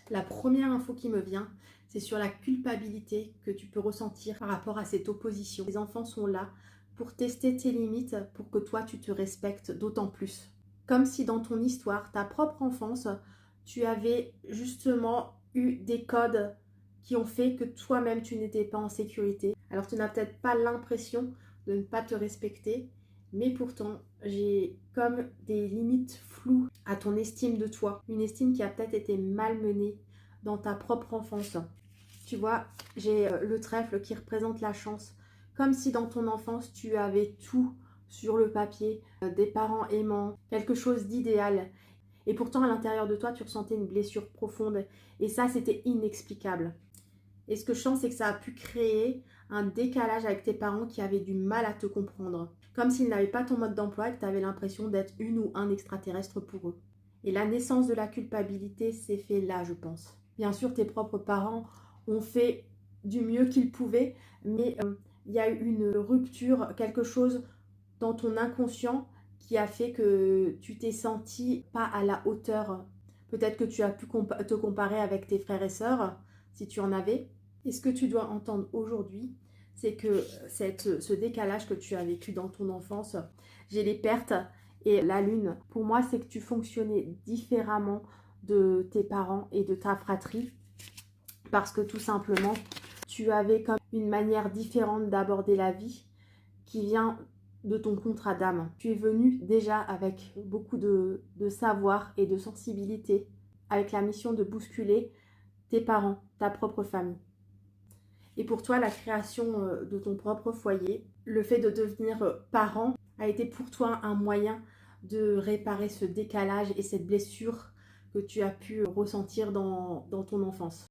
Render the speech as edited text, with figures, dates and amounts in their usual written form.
La première info qui me vient, c'est sur la culpabilité que tu peux ressentir par rapport à cette opposition. Les enfants sont là pour tester tes limites, pour que toi tu te respectes d'autant plus. Comme si dans ton histoire, ta propre enfance, tu avais justement eu des codes qui ont fait que toi-même tu n'étais pas en sécurité. Alors tu n'as peut-être pas l'impression de ne pas te respecter, mais pourtant j'ai comme des limites floues à ton estime de toi. Une estime qui a peut-être été malmenée dans ta propre enfance. Tu vois, j'ai le trèfle qui représente la chance. Comme si dans ton enfance, tu avais tout sur le papier, des parents aimants, quelque chose d'idéal. Et pourtant, à l'intérieur de toi, tu ressentais une blessure profonde. Et ça, c'était inexplicable. Et ce que je sens, c'est que ça a pu créer un décalage avec tes parents qui avaient du mal à te comprendre. Comme s'ils n'avaient pas ton mode d'emploi et que tu avais l'impression d'être une ou un extraterrestre pour eux. Et la naissance de la culpabilité s'est fait là, je pense. Bien sûr, tes propres parents ont fait du mieux qu'ils pouvaient, mais il y a eu une rupture, quelque chose dans ton inconscient qui a fait que tu t'es senti pas à la hauteur. Peut-être que tu as pu te comparer avec tes frères et sœurs, si tu en avais. Et ce que tu dois entendre aujourd'hui, c'est que ce décalage que tu as vécu dans ton enfance, j'ai les pertes et la lune, pour moi, c'est que tu fonctionnais différemment de tes parents et de ta fratrie parce que tout simplement, tu avais comme une manière différente d'aborder la vie qui vient de ton contrat d'âme. Tu es venu déjà avec beaucoup de savoir et de sensibilité, avec la mission de bousculer tes parents, ta propre famille. Et pour toi, la création de ton propre foyer, le fait de devenir parent a été pour toi un moyen de réparer ce décalage et cette blessure que tu as pu ressentir dans ton enfance.